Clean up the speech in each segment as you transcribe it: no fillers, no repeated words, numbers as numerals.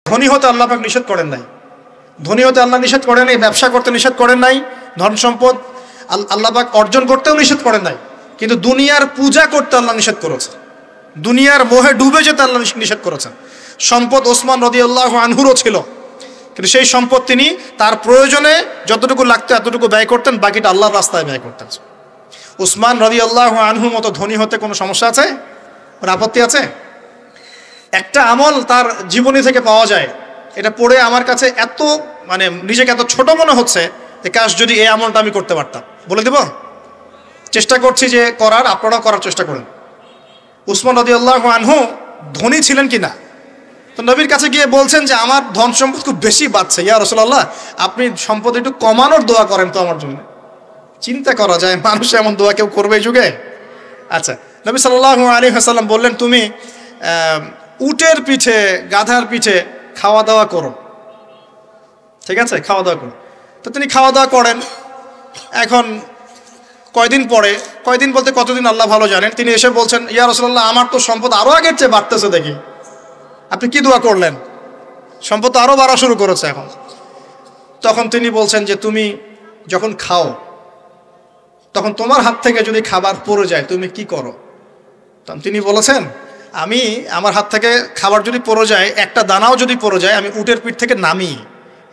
ধনী হতে আল্লাহ পাক নিষেধ করেন নাই, ধনী হতে আল্লাহ নিষেধ করেন নাই, ব্যবসা করতে নিষেধ করেন নাই, ধন সম্পদ আল্লাহ পাক অর্জন করতেও নিষেধ করেন নাই, কিন্তু দুনিয়ার পূজা করতে আল্লাহ নিষেধ করেছেন, দুনিয়ার মোহে ডুবে যেতে আল্লাহ নিষেধ করেছেন। সম্পদ ওসমান রাদিয়াল্লাহু আনহুরও ছিল, কিন্তু সেই সম্পদ তিনি তার প্রয়োজনে যতটুকু লাগতো এতটুকু ব্যয় করতেন, বাকিটা আল্লাহর রাস্তায় ব্যয় করতেন। উসমান রাদিয়াল্লাহু আনহুর মতো ধনী হতে কোনো সমস্যা আছে? কোনো আপত্তি আছে? একটা আমল তার জীবনী থেকে পাওয়া যায়, এটা পড়ে আমার কাছে এত নিজেকে এত ছোট মনে হচ্ছে যে কাশ যদি এই আমলটা আমি করতে পারতাম। বলে দেব, চেষ্টা করছি যে করার, আপনারাও করার চেষ্টা করেন। উসমান রাদিয়াল্লাহু আনহু ধনী ছিলেন কিনা, তো নবীর কাছে গিয়ে বলছেন যে আমার ধন সম্পদ খুব বেশি বাড়ছে, ইয়া রাসূলুল্লাহ আপনি সম্পদ একটু কমানোর দোয়া করেন তো আমার জন্য। চিন্তা করা যায় মানুষ এমন দোয়া কেউ করবে এই যুগে? আচ্ছা, নবী সাল্লাল্লাহু আলাইহি ওয়াসাল্লাম বললেন তুমি উটের পিঠে গাধার পিঠে খাওয়া দাওয়া করো, ঠিক আছে, খাওয়া দাওয়া করো। তো তিনি খাওয়া দাওয়া করেন। এখন কয়দিন পরে, কয়দিন বলতে কতদিন আল্লাহ ভালো জানেন, তিনি এসে বলছেন ইয়া রাসূলুল্লাহ আমার তো সম্পদ আরো আগের চেয়ে বাড়তেছে, দেখি আপনি কি দোয়া করলেন, সম্পদ তো আরো বাড়া শুরু করেছে এখন। তখন তিনি বলছেন যে তুমি যখন খাও তখন তোমার হাত থেকে যদি খাবার পড়ে যায় তুমি কি করো? তখন তিনি বলেছেন আমি আমার হাত থেকে খাবার যদি পড়ে যায়, একটা দানাও যদি পড়ে যায়, আমি উটের পিঠ থেকে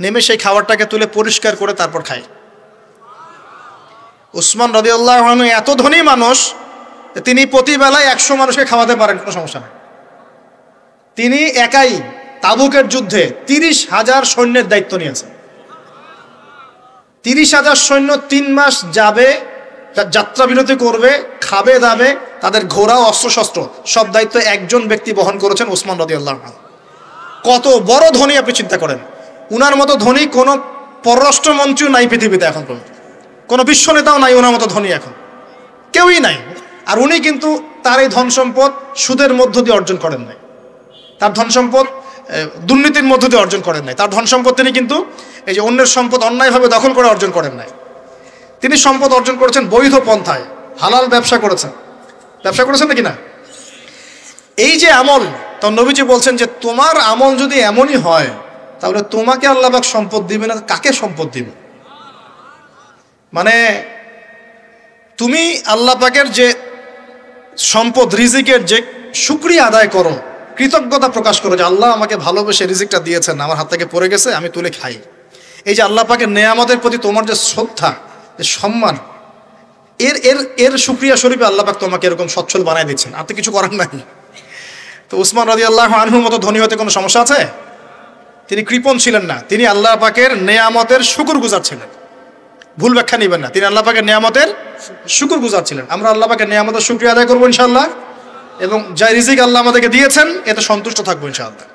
নেমে সেই খাবারটাকে তুলে পরিষ্কার করে তারপর খাই। উসমান রাদিয়াল্লাহু আনহু এত ধনী মানুষ, তিনি প্রতিবেলায় 100 মানুষকে খাওয়াতে পারেন, কোনো সমস্যা নেই। তিনি একাই তাবুকের যুদ্ধে 30,000 সৈন্যের দায়িত্ব নিয়েছেন। 30,000 সৈন্য 3 মাস যাবে, যাত্রা বিরতি করবে, খাবে দাবে, তাদের ঘোড়া অস্ত্রশস্ত্র সব দায়িত্ব একজন ব্যক্তি বহন করেছেন, উসমান রাদিয়াল্লাহু আনহু। কত বড় ধনী আপনি চিন্তা করেন। উনার মতো ধনী কোনো পররাষ্ট্রমন্ত্রীও নাই পৃথিবীতে এখন পর্যন্ত, কোনো বিশ্ব নেতাও নাই ওনার মতো ধনী, এখন কেউই নাই। আর উনি কিন্তু তার এই ধন সম্পদ সুদের মধ্য দিয়ে অর্জন করেন নাই, তার ধন সম্পদ দুর্নীতির মধ্য দিয়ে অর্জন করেন নাই, তার ধন সম্পদ তিনি কিন্তু এই যে অন্যের সম্পদ অন্যায়ভাবে দখল করে অর্জন করেন নাই। তিনি সম্পদ অর্জন করেছেন বৈধ পন্থায়, হালাল ব্যবসা করেছেন নাকি না? এই যে আমল, তো নবীজি বলছেন যে তোমার আমল যদি এমনই হয় তাহলে তোমাকে আল্লাহ পাক সম্পদ দিবে না, কাকে সম্পদ দিবে? তুমি আল্লাহ পাকের যে সম্পদ রিজিকের যে শুকরিয়া আদায় করো, কৃতজ্ঞতা প্রকাশ করো যে আল্লাহ আমাকে ভালোবেসে রিজিকটা দিয়েছেন, আমার হাত থেকে পড়ে গেছে আমি তুলে খাই। এই যে আল্লাহ পাকের নেয়ামতের প্রতি তোমার যে শ্রদ্ধা, যে সম্মান, এর শুকরিয়া স্বরূপে আল্লাহ পাক তোমাকে এরকম সচ্ছল বানায় দিচ্ছেন, আর তো কিছু করার নাই। তো উসমান রাদিয়াল্লাহু আনহুর মতো ধনী হতে কোনো সমস্যা আছে? তিনি কৃপণ ছিলেন না, তিনি আল্লাহ পাকের নেয়ামতের শুকরগুজার ছিলেন। ভুল ব্যাখ্যা নেবেন না, তিনি আল্লাহ পাকের নেয়ামতের শুকরগুজার ছিলেন। আমরা আল্লাহ পাকের নেয়ামতের শুকরিয়া আদায় করবো ইনশাআল্লাহ, এবং যা রিজিক আল্লাহ আমাদেরকে দিয়েছেন এতে সন্তুষ্ট থাকবো ইনশাআল্লাহ,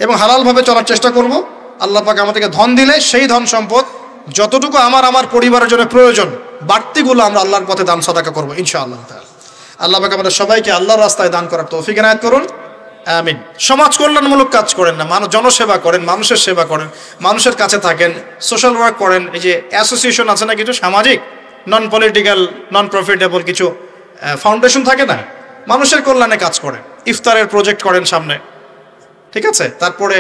এবং হালালভাবে চলার চেষ্টা করব। আল্লাহ পাক আমাদেরকে ধন দিলে সেই ধন সম্পদ যতটুকু আমার পরিবারের জন্য প্রয়োজন, বাড়তিগুলো আমরা আল্লাহর পথে দান সাদাকা করবো ইনশাআল্লাহ। আল্লাহ পাক আমাদের সবাইকে আল্লাহর রাস্তায় দান করার তৌফিক এনায়েত করুন, আমিন। সমাজ কল্যাণমূলক কাজ করেন না, জনসেবা করেন, মানুষের সেবা করেন, মানুষের কাছে থাকেন, সোশ্যাল ওয়ার্ক করেন। এই যে অ্যাসোসিয়েশন আছে না কিছু সামাজিক, নন পলিটিক্যাল, নন প্রফিটেবল কিছু ফাউন্ডেশন থাকে না, মানুষের কল্যাণে কাজ করেন, ইফতারের প্রজেক্ট করেন সামনে, ঠিক আছে, তারপরে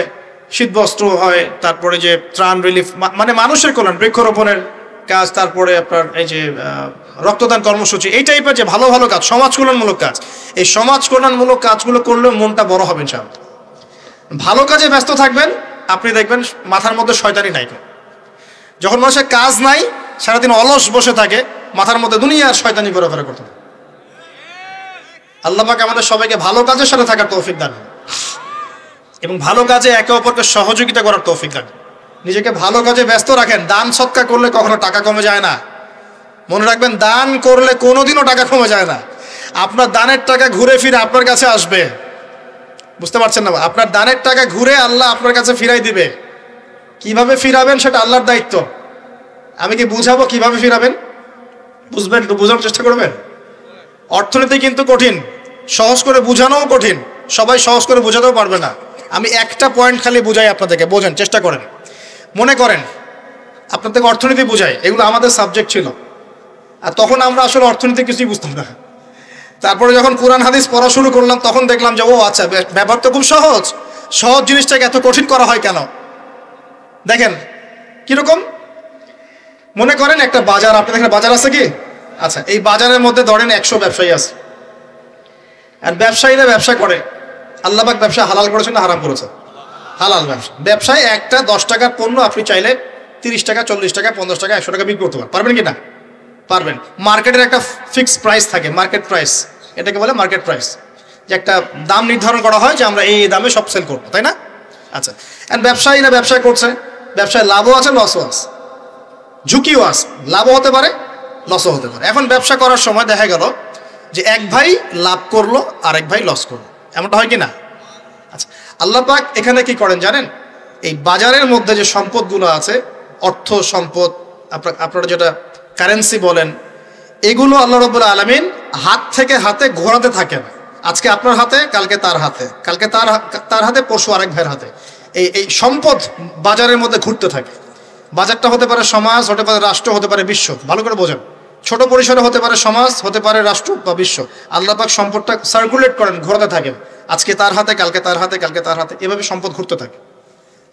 শীতবস্ত্র হয়, তারপরে যে ত্রাণ রিলিফ, মানুষের কল্যাণ, বৃক্ষরোপণের কাজ, তারপরে আপনার এই যে রক্তদান কর্মসূচি, এই টাইপের যে ভালো ভালো কাজ, সমাজ কল্যাণমূলক কাজ, এই সমাজ কল্যাণমূলক কাজগুলো করলে মনটা বড় হবে ইনশাআল্লাহ। ভালো কাজে ব্যস্ত থাকবেন, আপনি দেখবেন মাথার মধ্যে শয়তানি নাই। যখন মানুষের কাজ নাই, সারাদিন অলস বসে থাকে, মাথার মধ্যে দুনিয়ার শয়তানি ঘোরাফেরা করতে হবে। আল্লাহ পাক আমাদের সবাইকে ভালো কাজের সাথে থাকার তৌফিক দান এবং ভালো কাজে একে অপরকে সহযোগিতা করার তৌফিক দান। নিজেকে ভালো কাজে ব্যস্ত রাখেন। দান সৎকার করলে কখনো টাকা কমে যায় না, মনে রাখবেন। দান করলে কোনোদিনও টাকা কমে যায় না। আপনার দানের টাকা ঘুরে ফিরে আপনার কাছে আসবে, বুঝতে পারছেন না? আপনার দানের টাকা ঘুরে আল্লাহ আপনার কাছে ফিরাই দিবে। কিভাবে ফিরাবেন সেটা আল্লাহর দায়িত্ব। আমি কি বুঝাবো কিভাবে ফিরাবেন? বুঝবেন, একটু বোঝানোর চেষ্টা করবেন। অর্থনীতি কিন্তু কঠিন, সহজ করে বুঝানোও কঠিন, সবাই সহজ করে বোঝাতেও পারবে না। আমি একটা পয়েন্ট খালি বুঝাই আপনাদেরকে, বোঝেন, চেষ্টা করেন। মনে করেন আপনাদেরকে অর্থনীতি বুঝাই, এগুলো আমাদের সাবজেক্ট ছিল, আর তখন আমরা আসলে অর্থনীতি কিছুই বুঝতাম না। তারপরে যখন কোরআন হাদিস পড়া শুরু করলাম তখন দেখলাম যে ও আচ্ছা, ব্যাপার তো খুব সহজ। সহজ জিনিসটাকে এত কঠিন করা হয় কেন? দেখেন কিরকম, মনে করেন একটা বাজার, আপনি দেখেন বাজার আছে কি? আচ্ছা, এই বাজারের মধ্যে ধরেন 100 ব্যবসায়ী আছে, আর ব্যবসায়ীরা ব্যবসা করে। আল্লাহ পাক ব্যবসা হালাল করেছেন না হারাম করেছে? হালাল ব্যবসা। ব্যবসায় একটা 10 টাকার পণ্য আপনি চাইলে 30 টাকা, 40 টাকা, 50 টাকা, 100 টাকা বিক্রি করতে পারবেন কি না? পারবেন। মার্কেটের একটা ফিক্সড প্রাইস থাকে, মার্কেট প্রাইস, এটাকে বলে মার্কেট প্রাইস, যে একটা দাম নির্ধারণ করা হয় যে আমরা এই দামে সব সেল করবো, তাই না? আচ্ছা, আর ব্যবসায়ীরা ব্যবসা করছে, ব্যবসায় লাভও আছে লসও আছে, ঝুঁকিও আছে, লাভও হতে পারে লসও হতে পারে। এখন ব্যবসা করার সময় দেখা গেল যে এক ভাই লাভ করলো আর এক ভাই লস করলো, এমনটা হয় কি না? আচ্ছা, আল্লাহ পাক এখানে কি করেন জানেন? এই বাজারের মধ্যে যে সম্পদগুলো আছে, অর্থ সম্পদ, আপনারা যেটা কারেন্সি বলেন, এগুলো আল্লাহ রাব্বুল আলামিন হাত থেকে হাতে ঘোরাতে থাকেন। আজকে আপনার হাতে, কালকে তার হাতে, কালকে তার হাতে, পরশু আরেক ভাইয়ের হাতে। এই সম্পদ বাজারের মধ্যে ঘুরতে থাকে। বাজারটা হতে পারে সমাজ, হতে পারে রাষ্ট্র, হতে পারে বিশ্ব। ভালো করে বোঝেন, ছোট পরিসরে হতে পারে সমাজ, হতে পারে রাষ্ট্র বা বিশ্ব। আল্লাহ পাক সম্পদটা সার্কুলেট করেন, ঘোরাতে থাকেন। আজকে তার হাতে, কালকে তার হাতে, কালকে তার হাতে, এভাবে সম্পদ ঘুরতে থাকে।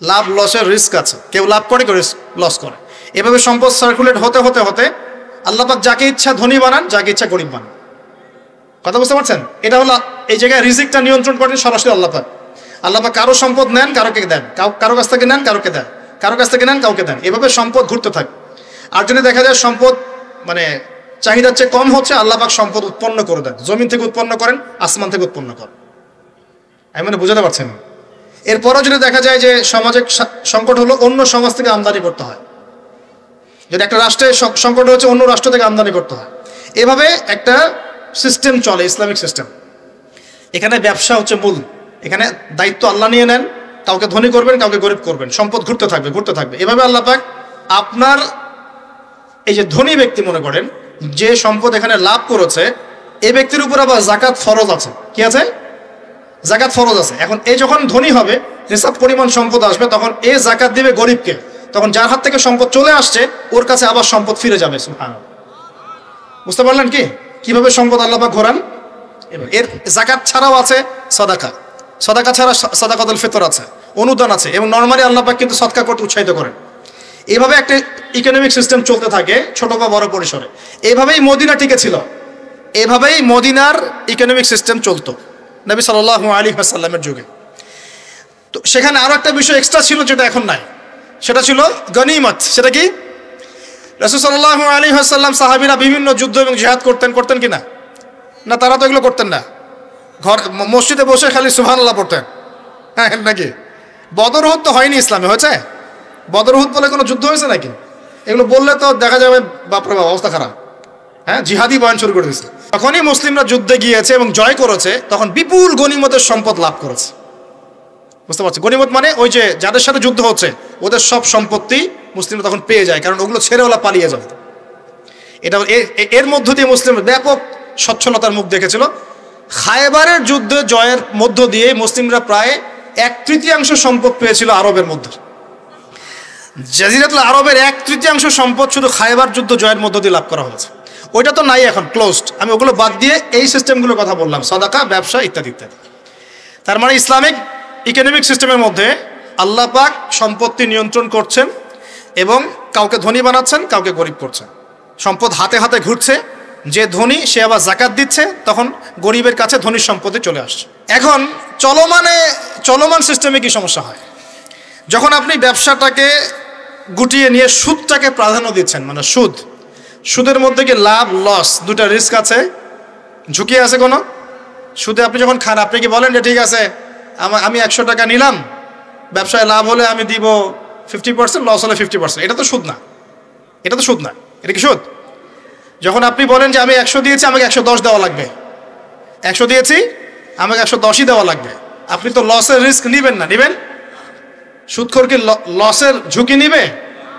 লাভ লসের রিস্ক আছে, কেউ লাভ করে, কেউ লস করে। এভাবে সম্পদ সার্কুলেট হতে হতে হতে আল্লাহ পাক যাকে ইচ্ছা ধনী বানান, যাকে ইচ্ছা গরিব বানান। কথা বুঝতে পারছেন? এটা হলো এই জায়গায় রিজিকটা নিয়ন্ত্রণ করেন সরাসরি আল্লাহ পাক। আল্লাহ পাক কারো সম্পদ নেন, কারোকে দেন, কারো কাছ থেকে নেন, কারোকে দেন, কারো কাছ থেকে নেন, কাউকে দেন। এভাবে সম্পদ ঘুরতে থাকে। আর যদি দেখা যায় সম্পদ মানে চাহিদার চেয়ে কম হচ্ছে, আল্লাহ পাক সম্পদ উৎপন্ন করে দেন। জমিন থেকে উৎপন্ন করেন, আসমান থেকে উৎপন্ন করেন। আমি মানে বুঝাতে পারছেন? এরপরও যদি দেখা যায় যে সমাজে সংকট হলো, অন্য সমাজ থেকে আমদানি করতে হয়। যদি একটা রাষ্ট্রে সংকট হচ্ছে, অন্য রাষ্ট্র থেকে আমদানি করতে হয়। এভাবে একটা সিস্টেম চলে, ইসলামিক সিস্টেম। এখানে ব্যবসা হচ্ছে মূল। এখানে দায়িত্ব আল্লাহ নিয়ে নেন, কাউকে ধনী করবেন, কাউকে গরিব করবেন। সম্পদ ঘুরতে থাকবে, ঘুরতে থাকবে। এভাবে আল্লাহ পাক আপনার এই যে ধনী ব্যক্তি মনে করেন যে সম্পদ এখানে লাভ করেছে, এই ব্যক্তির উপর আবার জাকাত ফরজ আছে। কি আছে? জাকাত ফরজ আছে। এখন এই যখন ধনী হবে, নিসাব পরিমাণ সম্পদ আসবে, তখন এই জাকাত দিবে গরিবকে। তখন যার হাত থেকে সম্পদ চলে আসছে, ওর কাছে আবার সম্পদ ফিরে যাবে। সুবহানাল্লাহ। বুঝতে পারলেন কি কিভাবে সম্পদ আল্লাহ পাক ঘোরান? এর জাকাত ছাড়াও আছে সাদাকা। সাদাকা ছাড়া সাদাকাতুল ফিতর আছে, অনুদান আছে, এবং নরমালি আল্লাহ পাক কিন্তু সদকা করতে উৎসাহিত করেন। এইভাবে একটা ইকোনমিক সিস্টেম চলতে থাকে, ছোট বা বড় পরিসরে। এইভাবেই মদিনা টিকে ছিল, এভাবেই মদিনার ইকোনমিক সিস্টেম চলতো নবী সাল্লাল্লাহু আলাইহি ওয়াসাল্লামের যুগে। তো সেখানে আরো একটা বিষয় এক্সট্রা ছিল, যেটা এখন নাই। সেটা ছিল গনিমত। সেটা কি? রাসূল সাল্লাল্লাহু আলাইহি ওয়াসাল্লাম সাহাবীরা বিভিন্ন যুদ্ধ এবং জিহাদ করতেন কিনা? না, তারা তো এগুলো করতেন না। মসজিদে বসে খালি সুবহানাল্লাহ পড়তেন। হ্যাঁ নাকি? বদর উহুদ তো হয়নি ইসলামে, হয়েছে? বদর উহুদ বলে কোনো যুদ্ধ হয়েছে নাকি? এগুলো বললে তো দেখা যাবে বাপরে বাপ, অবস্থা খারাপ। হ্যাঁ, জিহাদি বয়ান শুরু করে দিয়েছে। তখনই মুসলিমরা যুদ্ধে গিয়েছে এবং জয় করেছে, তখন বিপুল গনিমতের সম্পদ লাভ করেছে। বুঝতে পারছি? গনিমত মানে ওই যে যাদের সাথে যুদ্ধ হচ্ছে ওদের সব সম্পত্তি মুসলিমরা তখন পেয়ে যায়, কারণ ওগুলো ছেড়ে ওরা পালিয়ে যাবে। এটা এর মধ্য দিয়ে মুসলিমরা ব্যাপক সচ্ছলতার মুখ দেখেছিল। খায়বারের যুদ্ধে জয়ের মধ্য দিয়ে মুসলিমরা প্রায় 1/3 সম্পদ পেয়েছিল আরবের মধ্যে। জাজিরাতুল আরবের 1/3 সম্পদ শুধু খায়বার যুদ্ধ জয়ের মধ্য দিয়ে লাভ করা হয়েছে। ওইটা তো নাই, এখন ক্লোজড। আমি ওগুলো বাদ দিয়ে এই সিস্টেমগুলোর কথা বললাম, সাদাকা, ব্যবসা ইত্যাদি ইত্যাদি। তার মানে ইসলামিক ইকোনমিক সিস্টেমের মধ্যে আল্লাহ পাক সম্পত্তি নিয়ন্ত্রণ করছেন এবং কাউকে ধনী বানাচ্ছেন, কাউকে গরিব করছেন। সম্পদ হাতে হাতে ঘুরছে, যে ধনী সে আবার জাকাত দিচ্ছে, তখন গরিবের কাছে ধনীর সম্পত্তি চলে আসছে। এখন চলমান সিস্টেমে কি সমস্যা হয়? যখন আপনি ব্যবসাটাকে গুটিয়ে নিয়ে সুদটাকে প্রাধান্য দিচ্ছেন, মানে সুদের মধ্যে কি লাভ লস দুটা রিস্ক আছে, ঝুঁকি আছে কোনো? সুদে আপনি যখন খান, আপনি কি বলেন যে ঠিক আছে আমি 100 টাকা নিলাম, ব্যবসায় লাভ হলে আমি দিব 50%, লস হলে 50%। এটা তো সুদ না, এটা তো সুদ না। এটা কি সুদ? যখন আপনি বলেন যে আমি 100 দিয়েছি, আমাকে 110 দেওয়া লাগবে, 100 দিয়েছি আমাকে 110ই দেওয়া লাগবে, আপনি তো লসের রিস্ক নিবেন না? নিবেন? সুদখোর কি লসের ঝুঁকি নিবে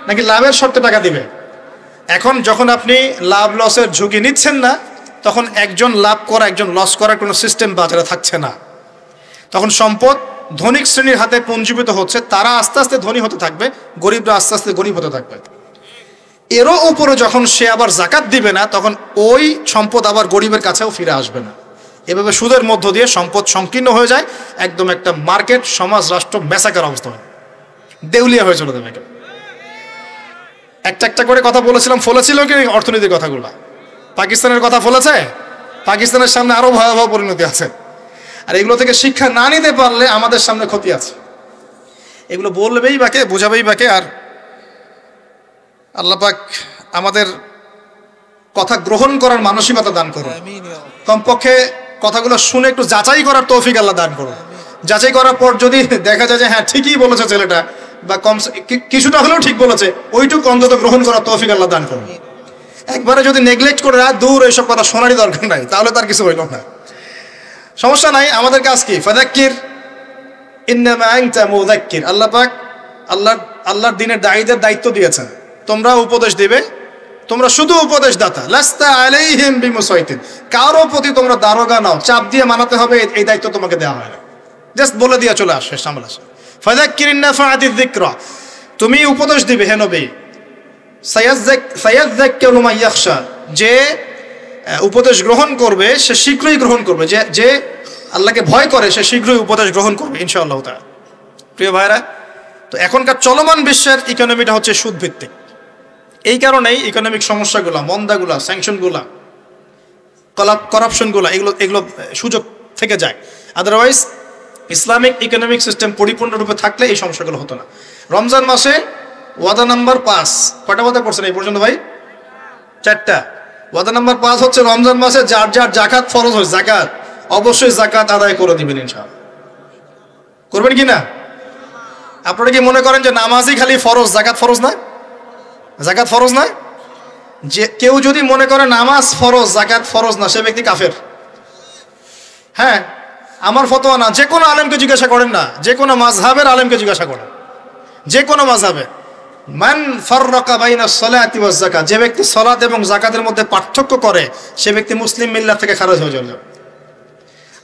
নাকি লাভের শর্তে টাকা দিবে? এখন যখন আপনি লাভ লসের ঝুঁকি নিচ্ছেন না, তখন একজন লাভ করা একজন লস করার কোনো সিস্টেম বাজারে থাকছে না। তখন সম্পদ ধনিক শ্রেণীর হাতে পুঞ্জীভূত হচ্ছে, তারা আস্তে আস্তে ধনী হতে থাকবে, গরিবরা আস্তে আস্তে গরিব হতে থাকবে। এরও উপরে যখন সে আবার জাকাত দিবে না, তখন ওই সম্পদ আবার গরিবের কাছেও ফিরে আসবে না। এভাবে সুদের মধ্য দিয়ে সম্পদ সংকীর্ণ হয়ে যায়, একদম একটা মার্কেট, সমাজ, রাষ্ট্র মেসাকার অবস্থা হয়, দেউলিয়া হয়ে চলে যাবে। একটা একটা করে কথা বলেছিলাম, ফলেছিল কি অর্থনীতির কথাগুলো? পাকিস্তানের কথা ফলেছে? পাকিস্তানের সামনে আরো ভয়াবহ পরিণতি আছে। আর এগুলো থেকে শিক্ষা না নিতে পারলে আমাদের সামনে ক্ষতি আছে। এগুলো বলবেই বাকে, বোঝাবেই বাকে। আর আল্লাহ পাক আমাদের কথা গ্রহণ করার মানসিকতা দান করুন। কমপক্ষে কথাগুলো শুনে একটু যাচাই করার তৌফিক আল্লাহ দান করুন। যাচাই করার পর যদি দেখা যায় যে হ্যাঁ ঠিকই বলেছে ছেলেটা, বা কম কিছুটা হলেও ঠিক বলেছে, ওইটুকু অন্তত গ্রহণ করার তৌফিক আল্লাহ দান করুন। একবারে যদি নেগলেক্ট করে দূর এইসব কথা শোনারই দরকার নাই, তাহলে তার কিছু হইল না। সমস্যা নাই, আমাদের কাজ কি? ফাযাক্কির ইন্নামা আনতা মুযাক্কির। আল্লাহ পাক আল্লাহর দ্বীনের দায়ীদের দায়িত্ব দিয়েছেন, তোমরা উপদেশ দিবে, তোমরা শুধু উপদেশ দাতা। লাস্তা আলাইহিম বিমুসাইতিন, কারো প্রতি তোমরা দারোগা নাও, চাপ দিয়ে মানাতে হবে, এই দায়িত্ব তোমাকে দেওয়া হয় না। জাস্ট বলে দিয়ে চলে আসে, সামনে আসে। ফাযাক্কির ইন নাফাআতিয যিকরা, তুমি উপদেশ দিবে হে নবী। সায়াযাক্কারু মান ইয়াখশা, যে উপদেশ গ্রহণ করবে সে শীঘ্রই গ্রহণ করবে, যে আল্লাহকে ভয় করে সে শীঘ্রই উপদেশ গ্রহণ করবে ইনশাআল্লাহ তাআলা। প্রিয় ভাইরা, তো এখনকার চলমান বিশ্বের ইকোনমিটা হচ্ছে সুদ ভিত্তিক। এই কারণেই ইকোনমিক সমস্যাগুলো, মন্দাগুলা, স্যাংশনগুলা, করাপশনগুলা, এগুলো সুযোগ থেকে যায়। আদারওয়াইজ ইসলামিক ইকোনমিক সিস্টেম পরিপূর্ণরূপে থাকলে এই সমস্যাগুলো হতো না। রমজান মাসে ওয়াদা নাম্বার 5, কয়টা ওয়াদা করছেন এই পর্যন্ত ভাই? 4টা। ওয়াদা নাম্বার 5 হচ্ছে রমজান মাসে যার যার জাকাত ফরজ হয়, জাকাত অবশ্যই জাকাত আদায় করে দিবেন ইনশাআল্লাহ। করবেন কি না? আপনারা কি মনে করেন যে নামাজই খালি ফরজ, জাকাত ফরজ না? জাকাত ফরজ না? যে কেউ যদি মনে করে নামাজ ফরজ, জাকাত ফরজ না, সে ব্যক্তি কাফের। হ্যাঁ, আমার ফতোয়া না, যে কোনো আলেমকে জিজ্ঞাসা করেন না, যে কোনো মাযহাবের আলেমকে জিজ্ঞাসা করেন, যে কোনো মাযহাবে, মান ফাররাকা বাইনা সলাতি ওয়াজ যাকাত, যে ব্যক্তি সালাত এবং যাকাতের মধ্যে পার্থক্য করে সে ব্যক্তি মুসলিম মিল্লাত থেকে খারিজ হয়ে যাবে।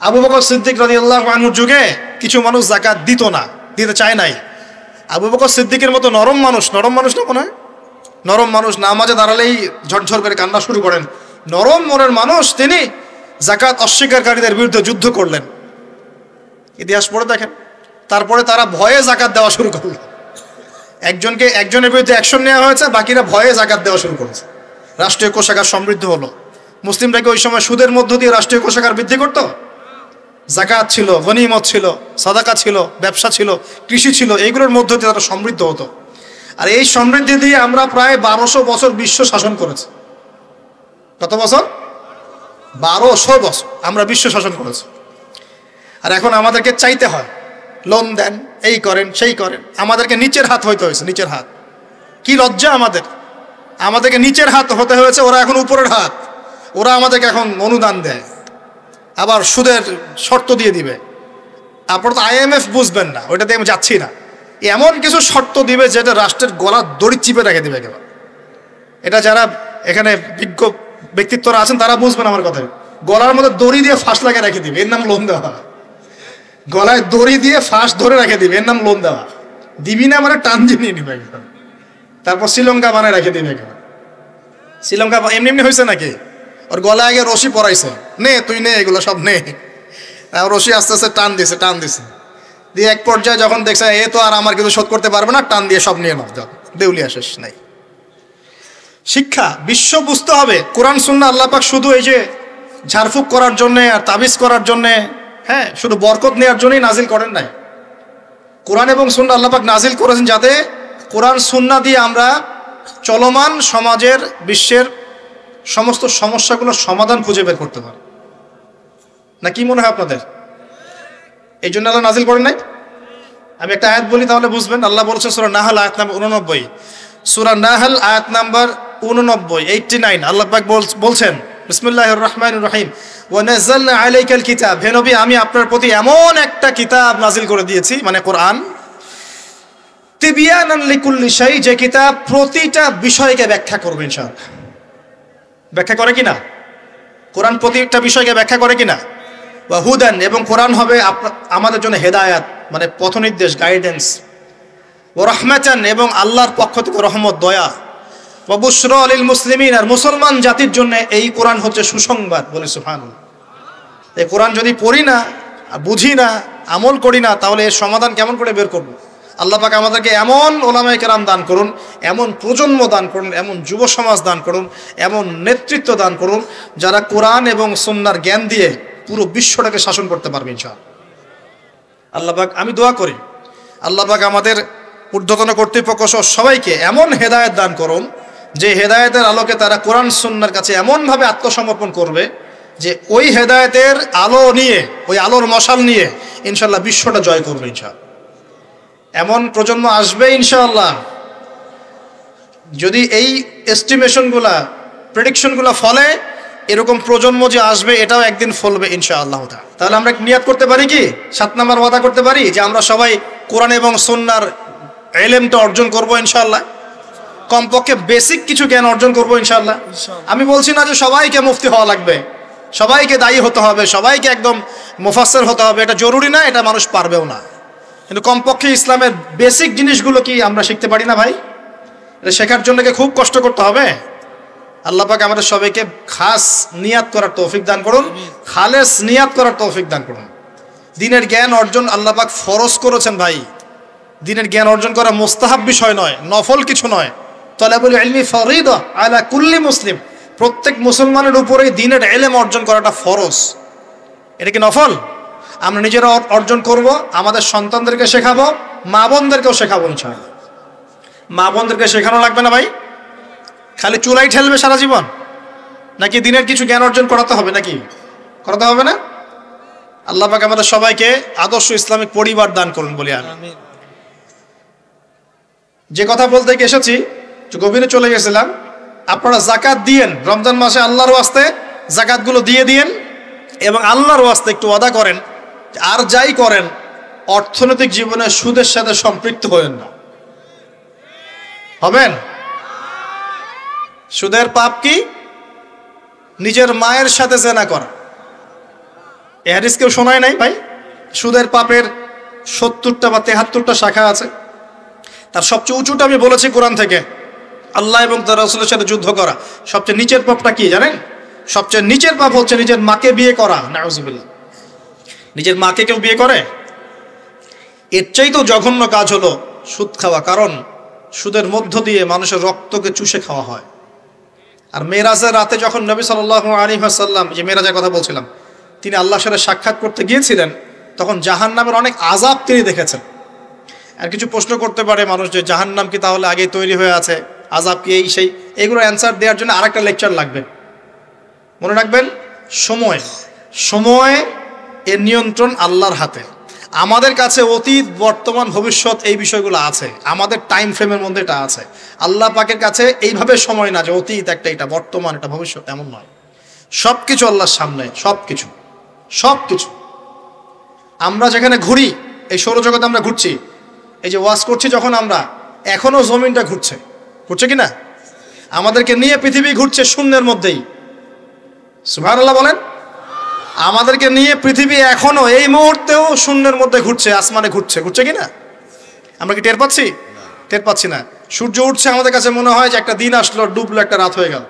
আবু বকর সিদ্দিক রাদিয়াল্লাহু আনহুর যুগে কিছু মানুষ যাকাত দিত না, দিতে চায় নাই। আবু বকর সিদ্দিকের মতো নরম মানুষ না মনে হয়, নরম মানুষ, নামাজে দাঁড়ালেই ঝরঝর করে কান্না শুরু করেন, নরম মনের মানুষ, তিনি যাকাত অস্বীকারীদের বিরুদ্ধে যুদ্ধ করলেন। ইতিহাস পড়ে দেখেন। তারপরে তারা ভয়ে যাকাত দেওয়া শুরু করল। একজনের বিরুদ্ধে অ্যাকশন নেওয়া হয়েছে, বাকিরা ভয়ে যাকাত দেওয়া শুরু করেছে। রাষ্ট্রীয় কোষাগার সমৃদ্ধ হলো। মুসলিমরা কি ওই সময় সুদের মধ্য দিয়ে রাষ্ট্রীয় কোষাগার বৃদ্ধি করত? যাকাত ছিল, গনিমত ছিল, সাদাকা ছিল, ব্যবসা ছিল, কৃষি ছিল, এইগুলোর মধ্য দিয়ে তারা সমৃদ্ধ হতো। আর এই সমৃদ্ধি দিয়ে আমরা প্রায় 1200 বছর বিশ্ব শাসন করেছি। কত বছর? 1200 বছর আমরা বিশ্ব শাসন করেছি। আর এখন আমাদেরকে চাইতে হয়, লোন দেন, এই করেন, সেই করেন। আমাদেরকে নিচের হাত হইতে হয়েছে, নিচের হাত। কি লজ্জা আমাদেরকে নিচের হাত হতে হয়েছে, ওরা এখন উপরের হাত। ওরা আমাদেরকে এখন অনুদান দেয়, আবার সুদের শর্ত দিয়ে দিবে। আপনারা তো IMF বুঝবেন না, ওইটাতে আমি যাচ্ছি না। এমন কিছু শর্ত দিবে যেটা রাষ্ট্রের গলা দড়ি চিপে রেখে দিবে একেবারে। এটা যারা এখানে বিজ্ঞ ব্যক্তিত্বরা আছেন তারা বুঝবেন আমার কথা। গলার মধ্যে দড়ি দিয়ে ফাঁস লাগিয়ে রেখে দিবে, এর নাম লোন দেওয়া। গলায় দড়ি দিয়ে ফাঁস ধরে রেখে দিবে, এর নাম লোন দেওয়া। দিবি না মানে টান দিয়ে নিয়ে নিবে একদম। তারপর শ্রীলঙ্কা বানায় রেখে দিবে একেবারে। শ্রীলঙ্কা এমনি হয়েছে নাকি? ওর গলায় আগে রশি পরাইছে, নে তুই নে, এগুলো সব নে। রশি আস্তে আস্তে টান দিছে দিয়ে এক পর্যায়ে যখন দেখছে এ তো আর আমার কিছু শোধ করতে পারবে না, টান দিয়ে সব নিয়ে নাও, দেউলিয়া শেষ নাই। শিক্ষা, বিশ্ব বুঝতে হবে কোরআন সুন্নাহ আল্লাহ পাক শুধু এই যে ঝাড়ফুঁক করার জন্যে আর তাবিজ করার জন্যে, হ্যাঁ, শুধু বরকত নেওয়ার জন্যই নাজিল করেন নাই। কোরআন এবং সুন্নাহ আল্লাহ পাক নাজিল করেছেন যাতে কোরআন সুন্নাহ দিয়ে আমরা চলমান সমাজের, বিশ্বের সমস্ত সমস্যাগুলোর সমাধান খুঁজে বের করতে পারি। না কি মনে হয় আপনাদের? এই জন্য আল্লাহ নাজিল করেন নাই? আমি একটা আয়াত বলি তাহলে বুঝবেন। আল্লাহ বলছেন সূরা নাহল আয়াত নাম্বার 89, সূরা নাহল আয়াত নাম্বার 89, 89। আল্লাহ পাক বলছেন বিসমিল্লাহির রহমানির রহিম, ওয়া নাযালনা আলাইকাল কিতাব, হে নবী আমি আপনার প্রতি এমন একটা কিতাব নাজিল করে দিয়েছি, মানে কোরআন, তিবিয়ানান লিকুল্লি শাই, যে কিতাব প্রতিটা বিষয়কে ব্যাখ্যা করবে ইনশাআল্লাহ। ব্যাখ্যা করে কিনা? কোরআন প্রতিটা বিষয়কে ব্যাখ্যা করে কিনা? ওয়া হুদান, এবং কোরআন হবে আমাদের জন্য হেদায়াত, মানে পথনির্দেশ, গাইডেন্স। ওয়া রাহমাতান, এবং আল্লাহর পক্ষ থেকে রহমত, দয়া। ওয়া বুশরা লিল মুসলিমিন, আর মুসলমান জাতির জন্য এই কোরআন হচ্ছে সুসংবাদ। বলে সুবহানাল্লাহ। এই কোরআন যদি পড়ি না, বুঝি না, আমল করি না, তাহলে এর সমাধান কেমন করে বের করব? আল্লাহ পাক আমাদেরকে এমন ওলামায়ে কেরাম দান করুন, এমন প্রজন্ম দান করুন, এমন যুব সমাজ দান করুন, এমন নেতৃত্ব দান করুন, যারা কোরআন এবং সুন্নাহর জ্ঞান দিয়ে পুরো বিশ্বটাকে শাসন করতে পারবে ইনশাআল্লাহ। আল্লাহ পাক, আমি দোয়া করি আল্লাহ পাক আমাদের ঊর্ধ্বতন কর্তৃপক্ষ সহ সবাইকে এমন হেদায়েত দান করুন, যে হেদায়েতের আলোকে তারা কোরআন সুন্নাহর কাছে এমনভাবে আত্মসমর্পণ করবে যে ওই হেদায়েতের আলো নিয়ে, ওই আলোর মশাল নিয়ে ইনশাআল্লাহ বিশ্বটা জয় করবে ইনশাআল্লাহ। এমন প্রজন্ম আসবে ইনশাআল্লাহ, যদি এই এস্টিমেশনগুলা, প্রেডিকশনগুলা ফলে, এরকম প্রজন্ম যে আসবে এটাও একদিন ফলবে ইনশাআল্লাহ। তাহলে আমরা নিয়াত করতে পারি কি, 7 নাম্বার ওয়াদা করতে পারি যে আমরা সবাই কোরআন এবং সুন্নাহর ইলমটা অর্জন করব ইনশাআল্লাহ। কমপক্ষে বেসিক কিছু জ্ঞান অর্জন করব ইনশাআল্লাহ। আমি বলছি না যে সবাইকে মুফতি হওয়া লাগবে, সবাইকে দায়ী হতে হবে, সবাইকে একদম মুফাসসির হতে হবে, এটা জরুরি না, এটা মানুষ পারবেও না। কিন্তু কমপক্ষে ইসলামের বেসিক জিনিসগুলো কি আমরা শিখতে পারি না ভাই? এটা শেখার জন্য কি খুব কষ্ট করতে হবে? আল্লাহ পাক আমাদের সবাইকে খাস নিয়াত করার তৌফিক দান করুন, খালেস নিয়াত করার তৌফিক দান করুন। দ্বীনের জ্ঞান অর্জন আল্লাহ পাক ফরজ করেছেন ভাই। দ্বীনের জ্ঞান অর্জন করা মুস্তাহাব বিষয় নয়, নফল কিছু নয়। তালাবুল ইলমি ফরিদা আলা কুল্লি মুসলিম, প্রত্যেক মুসলমানের উপরেই দ্বীনের ইলম অর্জন করাটা ফরজ। এটা কি নফল? আমরা নিজেরা অর্জন করব, আমাদের সন্তানদেরকে শেখাবো, মা বোনদেরকেও শেখাবো ইনশাআল্লাহ। মা বোনদেরকে শেখানো লাগবে না ভাই? খালি চুলাই ঠেলবে সারা জীবন? নাকি দিনের কিছু জ্ঞান অর্জন করাতে হবে? নাকি করাতে হবে না? আল্লাহ পাক আমাদের সবাইকে আদর্শ ইসলামিক পরিবার দান করুন বলি আমি। যে কথা বলতে এসেছি গভীরে চলে গেছিলাম। আপনারা যাকাত দিয়েন, রমজান মাসে আল্লাহর ওয়াস্তে যাকাতগুলো দিয়ে দিয়েন, এবং আল্লাহর ওয়াস্তে একটু ওয়াদা করেন আর যাই করেন অর্থনৈতিক জীবনে সুদের সাথে সম্পৃক্ত হবেন না। হবেন? সুদের পাপ কি? নিজের মায়ের সাথে জেনা করা। এই হাদিস কেউ শোনায় নাই ভাই? সুদের পাপের 70টা বা 73টা শাখা আছে। তার সবচেয়ে উঁচুটা আমি বলেছি কোরআন থেকে, আল্লাহ এবং তার রাসূলের সাথে যুদ্ধ করা। সবচেয়ে নিচের পাপটা কি জানেন? সবচেয়ে নিচের পাপ হচ্ছে নিজের মাকে বিয়ে করা। নাউযুবিল্লাহ। নিজের মাকে কেউ বিয়ে করে? এর চাইতেও জঘন্য কাজ হলো সুদ খাওয়া, কারণ সুদের মধ্য দিয়ে মানুষের রক্তকে চুষে খাওয়া হয়। আর মেরাজের রাতে যখন নবী সাল্লাল্লাহু আলাইহি ওয়াসাল্লাম, যে মেরাজের কথা বলছিলাম, তিনি আল্লাহর সাথে সাক্ষাৎ করতে গিয়েছিলেন, তখন জাহান্নামের অনেক আযাব তিনি দেখেছেন। আর কিছু প্রশ্ন করতে পারে মানুষ যে জাহান্নাম কি তাহলে আগেই তৈরি হয়ে আছে, আযাব কি এই সেই, এগুলো অ্যান্সার দেওয়ার জন্য আরেকটা লেকচার লাগবে। মনে রাখবেন, সময় এর নিয়ন্ত্রণ আল্লাহর হাতে। আমাদের কাছে অতীত, বর্তমান, ভবিষ্যৎ এই বিষয়গুলো আছে, আমাদের টাইম ফ্রেমের মধ্যে এটা আছে। আল্লাহ পাকের কাছে এইভাবে সময় না যে অতীত একটা, এটা বর্তমান, এটা ভবিষ্যৎ, এমন নয়। সব কিছু আল্লাহর সামনে, সব কিছু। আমরা যেখানে ঘুরি, এই সৌরজগতে আমরা ঘুরছি, এই যে ওয়াজ করছি যখন আমরা, এখনো জমিনটা ঘুরছে কি না? আমাদেরকে নিয়ে পৃথিবী ঘুরছে শূন্যের মধ্যেই। সুবহানাল্লাহ বলেন। আমাদেরকে নিয়ে পৃথিবী এখনো এই মুহূর্তেও শূন্যের মধ্যে ঘুরছে, আসমানে ঘুরছে কি না? আমরা কি টের পাচ্ছি? টের পাচ্ছি না। সূর্য উঠছে, আমাদের কাছে মনে হয় যে একটা দিন আসলো, ডুবলো, একটা রাত হয়ে গেল।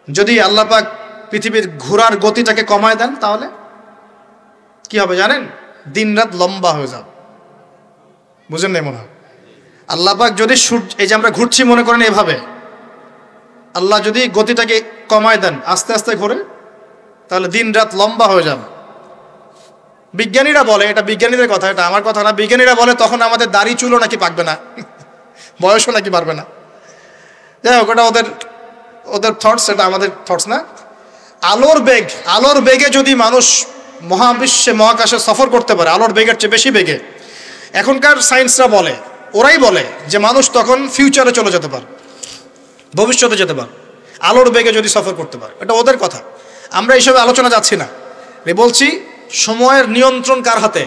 যদি আল্লাহ পাক পৃথিবীর ঘোরার গতিটাকে কমায় দেন, তাহলে কি হবে জানেন? দিন রাত লম্বা হয়ে যাবে। বুঝেন নাই মনে হয়? আল্লাহ পাক যদি এই যে আমরা ঘুরছি মনে করেন এভাবে, আল্লাহ যদি গতিটাকে কমায় দেন, আস্তে আস্তে ঘুরে, তাহলে দিন রাত লম্বা হয়ে যাবে। বিজ্ঞানীরা বলে, এটা বিজ্ঞানীদের কথা, এটা আমার কথা না, বিজ্ঞানীরা বলে তখন আমাদের দাড়ি চুলও নাকি পাকবে না, বয়সও নাকি বাড়বে না। যাই হোক, ওটা ওদের থটস, এটা আমাদের থটস না। আলোর বেগে যদি মানুষ মহাবিশ্বে, মহাকাশে সফর করতে পারে, আলোর বেগের চেয়ে বেশি বেগে, এখনকার সায়েন্সরা বলে, ওরাই বলে যে মানুষ তখন ফিউচারে চলে যেতে পারে, ভবিষ্যতে যেতে পারে, আলোর বেগে যদি সফর করতে পারে। এটা ওদের কথা, আমরা এইসব আলোচনা যাচ্ছি না। বলছি সময়ের নিয়ন্ত্রণ কার হাতে?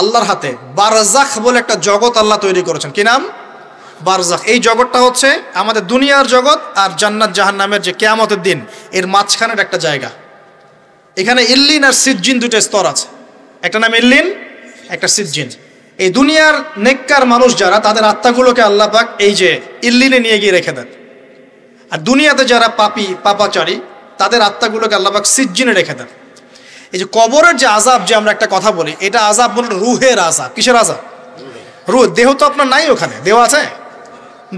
আল্লাহর হাতে। বারজাখ বলে একটা জগৎ আল্লাহ তৈরি করেছেন। কি নাম? বারজাখ। এই জগৎটা হচ্ছে আমাদের দুনিয়ার জগৎ আর জান্নাত জাহান্নামের যে কিয়ামতের দিন, এর মাঝখানের একটা জায়গা। এখানে ইল্লিন আর সিজ্জিন দুটো স্তর আছে, একটা নাম ইল্লিন, একটা সিজ্জিন। এই দুনিয়ার নেককার মানুষ যারা, তাদের আত্মাগুলোকে আল্লাহ পাক এই যে ইল্লিনে নিয়ে গিয়ে রেখে দেন। আর দুনিয়াতে যারা পাপী পাপাচারী, তাদের আত্মাগুলোকে আল্লাহ পাক সিজ্জিনে রেখে দেন। এই যে কবরের যে আযাব, যে আমরা একটা কথা বলি, এটা আযাব বলে রুহের আযাব। কিসের আযাব? রুহ। দেহ তো আপনার নাই, ওখানে দেহ আছে?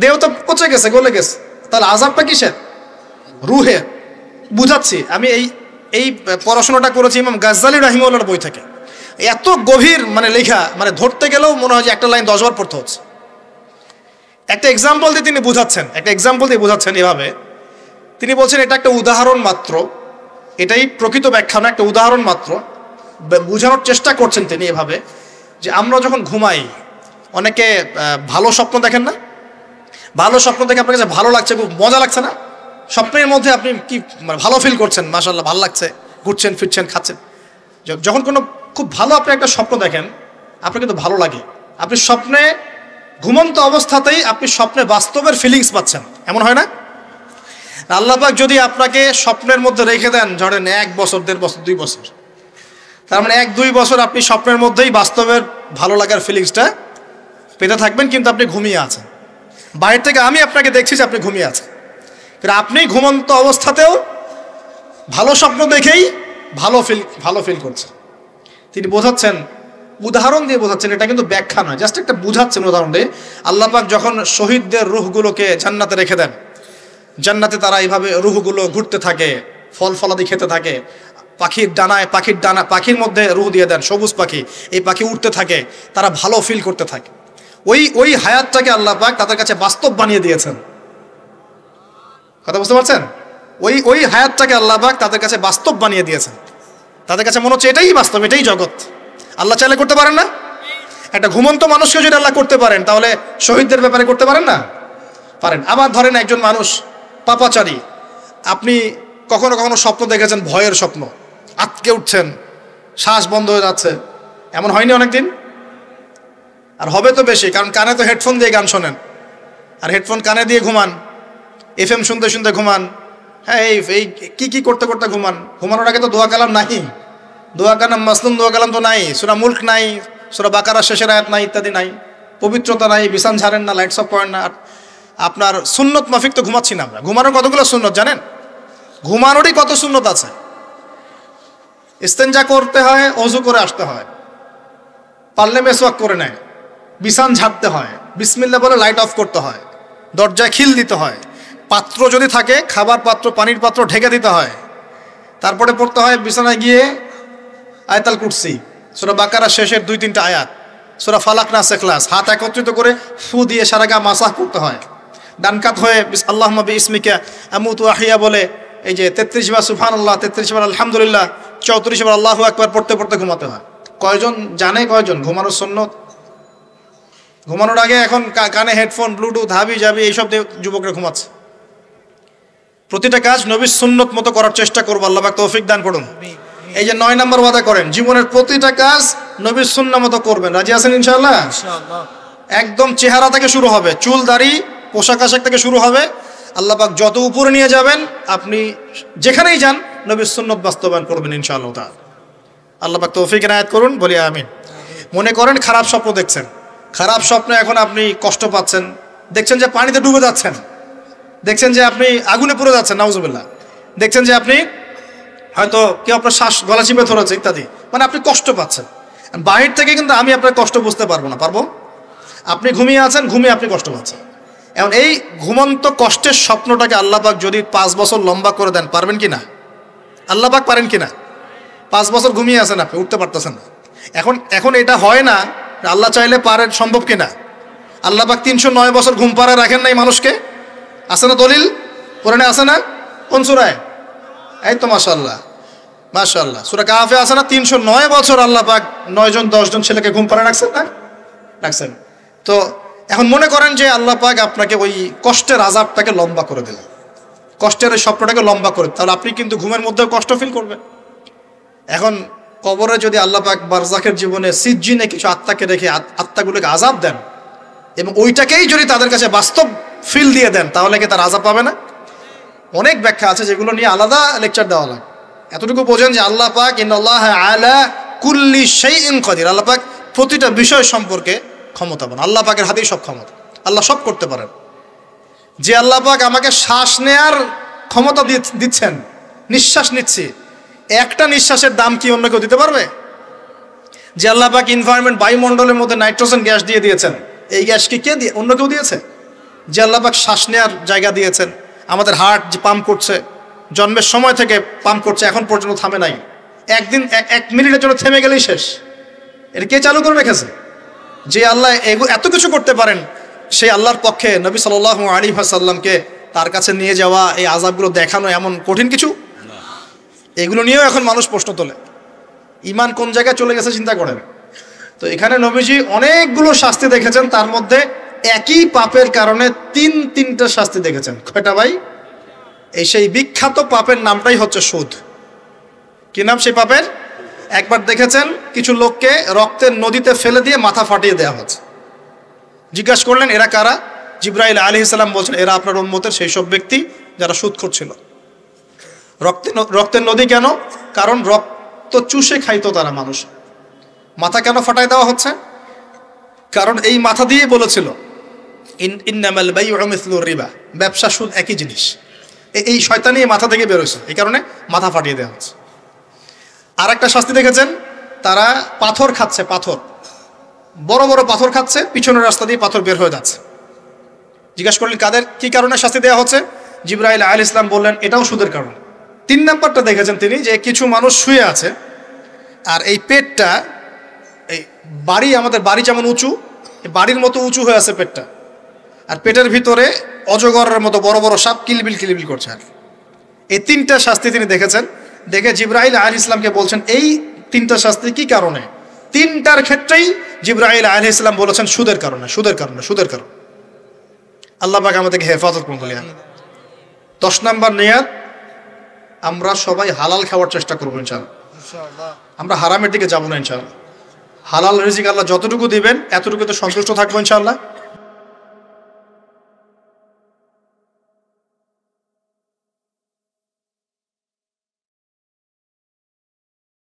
দেহ তো পচে গেছে, গলে গেছে। তাহলে আযাবটা কিসের? রুহের। বুঝাচ্ছি, আমি এই পড়াশোনাটা করেছি ইমাম গাজ্জালী রাহিমাহুল্লাহর বই থেকে। এত গভীর মানে লেখা, মানে ধরতে গেলেও মনে হয় যে একটা লাইন 10 বার পড়তে হচ্ছে। একটা এক্সাম্পল দিয়ে তিনি বুঝাচ্ছেন এভাবে। তিনি বলছেন এটা একটা উদাহরণ মাত্র, এটাই প্রকৃত ব্যাখ্যা না, একটা উদাহরণ মাত্র। বোঝানোর চেষ্টা করছেন তিনি এভাবে যে আমরা যখন ঘুমাই, অনেকে ভালো স্বপ্ন দেখেন না? ভালো স্বপ্ন দেখে আপনার কাছে ভালো লাগছে, খুব মজা লাগছে না? স্বপ্নের মধ্যে আপনি কি মানে ভালো ফিল করছেন, মাশাআল্লাহ ভালো লাগছে, ঘুরছেন ফিরছেন খাচ্ছেন। যখন কোনো খুব ভালো আপনি একটা স্বপ্ন দেখেন, আপনার কিন্তু ভালো লাগে। আপনি স্বপ্নে ঘুমন্ত অবস্থাতেই আপনি স্বপ্নে বাস্তবের ফিলিংস পাচ্ছেন, এমন হয় না? আল্লাহ পাক যদি আপনাকে স্বপ্নের মধ্যে রেখে দেন, ধরেন 1 বছর 1.5 বছর 2 বছর, তার মানে 1-2 বছর আপনি স্বপ্নের মধ্যেই বাস্তবের ভালো লাগার ফিলিংসটা পেতে থাকবেন, কিন্তু আপনি ঘুমিয়ে আছেন। বাইরে থেকে আমি আপনাকে দেখছি যে আপনি ঘুমিয়ে আছেন, কিন্তু আপনি ঘুমন্ত অবস্থাতেও ভালো স্বপ্ন দেখেই ভালো ফিল করছেন। তিনি বোঝাচ্ছেন, উদাহরণ দিয়ে বোঝাচ্ছেন, এটা কিন্তু ব্যাখ্যা নয়, জাস্ট একটা বুঝাচ্ছেন উদাহরণ দিয়ে। আল্লাহ পাক যখন শহীদদের রূহগুলোকে জান্নাতে রেখে দেন, জান্নাতে তারা এইভাবে রূহগুলো ঘুরতে থাকে, ফল ফলাদি খেতে থাকে, পাখির মধ্যে রূহ দিয়ে দেন, সবুজ পাখি, এই পাখি উঠতে থাকে, তারা ভালো ফিল করতে থাকে। ওই হায়াতটাকে আল্লাহ পাক তাদের কাছে বাস্তব বানিয়ে দিয়েছেন। কথা বুঝতে পারছেন? ওই হায়াতটাকে আল্লাহ পাক তাদের কাছে বাস্তব বানিয়ে দিয়েছেন। তাদের কাছে মনে হচ্ছে এটাই বাস্তব, এটাই জগৎ। আল্লাহ চাইলে করতে পারেন না? একটা ঘুমন্ত মানুষকে যদি আল্লাহ করতে পারেন, তাহলে শহীদদের ব্যাপারে করতে পারেন না? পারেন। আবার ধরেন একজন মানুষ পাপাচারী, আপনি কখনো কখনো স্বপ্ন দেখেছেন, ভয়ের স্বপ্ন, আটকে উঠছেন, শ্বাস বন্ধ হয়ে যাচ্ছে, এমন হয়নি অনেকদিন? আর হবে তো বেশি, কারণ কানে তো হেডফোন দিয়ে গান শোনেন, আর হেডফোন কানে দিয়ে ঘুমান, FM শুনতে শুনতে ঘুমান। হ্যাঁ, এই কি করতে করতে ঘুমানোর আগে তো দোয়া কালাম নাই, দোয়া কালাম মাসলুম দোয়া কালাম তো নাই, সূরা মুলক নাই, সূরা বাকারা শেষের আয়াত নাই, ইত্যাদি নাই, পবিত্রতা নাই, বিছান ঝাড়েন না, লাইটস অফ করেন না। আপনার সুন্নত মাফিক তো ঘুমাচ্ছি না আমরা। ঘুমানোর কতগুলো সুন্নত জানেন? ঘুমানোরই কত সুন্নত আছে। ইস্তেঞ্জা করতে হয়, ওযু করে আসতে হয়, পারলে মেসওয়াক করে নেয়, বিছান ঝাড়তে হয়, বিসমিল্লাহ বলে লাইট অফ করতে হয়, দরজায় খিল দিতে হয়, পাত্র যদি থাকে খাবার পাত্র, পানির পাত্র ঢেকে দিতে হয়, তারপরে পড়তে হয় বিছানায় গিয়ে আয়াতুল কুরসি, সূরা বাকারা শেষের 2-3টা আয়াত, সূরা ফালাক নাস ইখলাস, হাত একত্রিত করে ফু দিয়ে সারা গা মাসাহ করতে হয়। ডান কাত হয়ে আল্লাহুম্মা বিইসমিকা আমুতু আহইয়া বলে এই যে 33 বার সুবহানাল্লাহ, 33 বার আলহামদুলিল্লাহ, 34 বার আল্লাহু আকবার পড়তে পড়তে ঘুমাতে হয়। কয়জন জানে? কয়জন ঘুমানোর সুন্নত? ঘুমানোর আগে এখন কানে হেডফোন, ব্লুটুথ, হাবি জাবি এইসব দিয়ে যুবকরা ঘুমাচ্ছে। প্রতিটা কাজ নবীর সুন্নত মতো করার চেষ্টা করবো, আল্লাহ পাক তৌফিক দান করুন। এই যে 9 নম্বর ওয়াদা করেন, জীবনের প্রতিটা কাজ নবীর সুন্নাহ মতো করবেন। রাজি আছেন ইনশাআল্লাহ? একদম চেহারা থেকে শুরু হবে, চুল দাড়ি পোশাক আশাক থেকে শুরু হবে। আল্লাহ পাক যত উপরে নিয়ে যাবেন, আপনি যেখানেই যান নবীর সুন্নত বাস্তবায়ন করবেন ইনশাআল্লাহ তাআলা। আল্লাহ পাক তৌফিক এনায়েত করুন, বলি আমিন। মনে করেন খারাপ স্বপ্ন দেখছেন, খারাপ স্বপ্নে এখন আপনি কষ্ট পাচ্ছেন, দেখছেন যে পানিতে ডুবে যাচ্ছেন, দেখছেন যে আপনি আগুনে পুড়ে যাচ্ছেন, নাউজুবিল্লাহ, দেখছেন যে আপনি হয়তো কেউ আপনার শ্বাস গলা চিপে ধরেছে ইত্যাদি, মানে আপনি কষ্ট পাচ্ছেন। বাহির থেকে কিন্তু আমি আপনার কষ্ট বুঝতে পারবো না, পারবো? আপনি ঘুমিয়ে আছেন, ঘুমিয়ে আপনি কষ্ট পাচ্ছেন। এখন এই ঘুমন্ত কষ্টের স্বপ্নটাকে আল্লাহ পাক যদি 5 বছর লম্বা করে দেন, পারবেন কি না? আল্লাহ পাক পারেন কি না? 5 বছর ঘুমিয়ে আছেন আপনি, উঠতে পারতেছেন না। এখন এটা হয় না, আল্লাহ চাইলে পারেন, সম্ভব কিনা? আল্লাহ পাক 309 বছর ঘুম পাড়া রাখেন নাই মানুষকে, আছে না দলিল? কোরআনে আছে না? কোন সূরায়? এই তো মাশাআল্লাহ, মাশাআল্লাহ, সূরা কাহফে আছে না? 309 বছর আল্লাহ পাক 9 জন 10 জন ছেলেকে ঘুম পাড়া রাখছেন না? রাখছেন। তো এখন মনে করেন যে আল্লাহ পাক আপনাকে ওই কষ্টের আযাবটাকে লম্বা করে দিলেন, কষ্টের ওই স্বপ্নটাকে লম্বা করে, তাহলে আপনি কিন্তু ঘুমের মধ্যেও কষ্ট ফিল করবেন। এখন কবরে যদি আল্লাহ পাক বারজাখের জীবনে সিজ্জিনে কিছু আত্মাকে রেখে আত্মাগুলোকে আযাব দেন, এবং ওইটাকেই যদি তাদের কাছে বাস্তব ফিল দিয়ে দেন, তাহলে কি তার আযাব পাবে না? অনেক ব্যাখ্যা আছে, যেগুলো নিয়ে আলাদা লেকচার দেওয়া লাগে। এতটুকু বোঝেন যে আল্লাহ পাক ইন্নাল্লাহা আলা কুল্লি শাইইন কাদির, আল্লাহ পাক প্রতিটা বিষয় সম্পর্কে ক্ষমতাবান। আল্লাহ পাকের হাতেই সব ক্ষমতা, আল্লাহ সব করতে পারেন। যে আল্লাহ পাক আমাকে শ্বাস নেয়ার ক্ষমতা দিচ্ছেন, নিঃশ্বাস নিচ্ছি, একটা নিঃশ্বাসের দাম কি অন্য কেউ দিতে পারবে? যে আল্লাহ পাক এনভায়রনমেন্ট, বায়ুমণ্ডলের মধ্যে নাইট্রোজেন গ্যাস দিয়ে দিয়েছেন, এই গ্যাস কি কে দিয়ে, অন্য কেউ দিয়েছে? যে আল্লাহ পাক শ্বাস নেয়ার জায়গা দিয়েছেন, আমাদের হার্ট যে পাম্প করছে, জন্মের সময় থেকে পাম্প করছে, এখন পর্যন্ত থামে নাই। একদিন এক মিনিটের জন্য থেমে গেলেই শেষ। এটা কে চালু করে রেখেছে? যে আল্লাহ এত কিছু করতে পারেন, সেই আল্লাহর পক্ষে নবী সাল্লাল্লাহু আলাইহি ওয়াসাল্লামকে তার কাছে নিয়ে যাওয়া, এই আযাবগুলো দেখানো এমন কঠিন কিছু? এগুলো নিয়েও এখন মানুষ প্রশ্ন তোলে। ঈমান কোন জায়গায় চলে গেছে চিন্তা করেন। তো এখানে নবীজি অনেকগুলো শাস্তি দেখেছেন, তার মধ্যে একই পাপের কারণে তিনটা শাস্তি দেখেছেন। কয়টা ভাই? এই সেই বিখ্যাত পাপের নামটাই হচ্ছে সুদ। কি নাম সেই পাপের? একবার দেখেছেন কিছু লোককে রক্তের নদীতে ফেলে দিয়ে মাথা ফাটিয়ে দেওয়া হচ্ছে। জিজ্ঞাসা করলেন এরা কারা? জিবরাইল আলাইহিস সালাম বলছেন এরা আপনার উম্মতের সেই সব ব্যক্তি যারা সুদখোর ছিল। রক্তের নদী কেন? কারণ রক্ত চুষে খাইতো তারা মানুষ। মাথা কেন ফাটাই দেওয়া হচ্ছে? কারণ এই মাথা দিয়ে বলেছিল ইন্নামাল বাইউ মিসলুর রিবা, ব্যবসা সুদ একই জিনিস। এই শয়তানি মাথা থেকে বেরোছে, এই কারণে মাথা ফাটিয়ে দেওয়া হচ্ছে। আর একটা শাস্তি দেখেছেন, তারা পাথর খাচ্ছে, পাথর, বড় বড় পাথর খাচ্ছে, পিছনের রাস্তা দিয়ে পাথর বের হয়ে যাচ্ছে। জিজ্ঞাসা করলেন কাদের কি কারণে শাস্তি দেওয়া হচ্ছে? জিবরাইল আলাইহিস সালাম বললেন এটাও সুদের কারণে। 3 নাম্বারটা দেখেছেন তিনি, যে কিছু মানুষ শুয়ে আছে আর এই পেটটা, এই বাড়ি, আমাদের বাড়ি যেমন উঁচু, বাড়ির মতো উঁচু হয়ে আছে পেটটা, আর পেটের ভিতরে অজগরের মতো বড় বড় সাপ কিলবিল কিলবিল করছে। আর এই 3টা শাস্তি তিনি দেখেছেন। দেখে জিবরাইল আলাইহিস সালামকে বলছেন এই 3টা শাস্তি কি কারণে? 3টার ক্ষেত্রেই জিবরাইল আলাইহিস সালাম বলেছেন সুদের কারণে, সুদের কারণে, সুদের কারণে। আল্লাহ পাক আমাদেরকে হেফাজত করুন বলি। 10 নাম্বার নিয়াত, আমরা সবাই হালাল খাওয়ার চেষ্টা করবো ইনশাআল্লাহ। আমরা হারামের দিকে যাবো না ইনশাআল্লাহ। হালাল রিজিক আল্লাহ যতটুকু দিবেন এতটুকুতে সন্তুষ্ট থাকবো ইনশাআল্লাহ।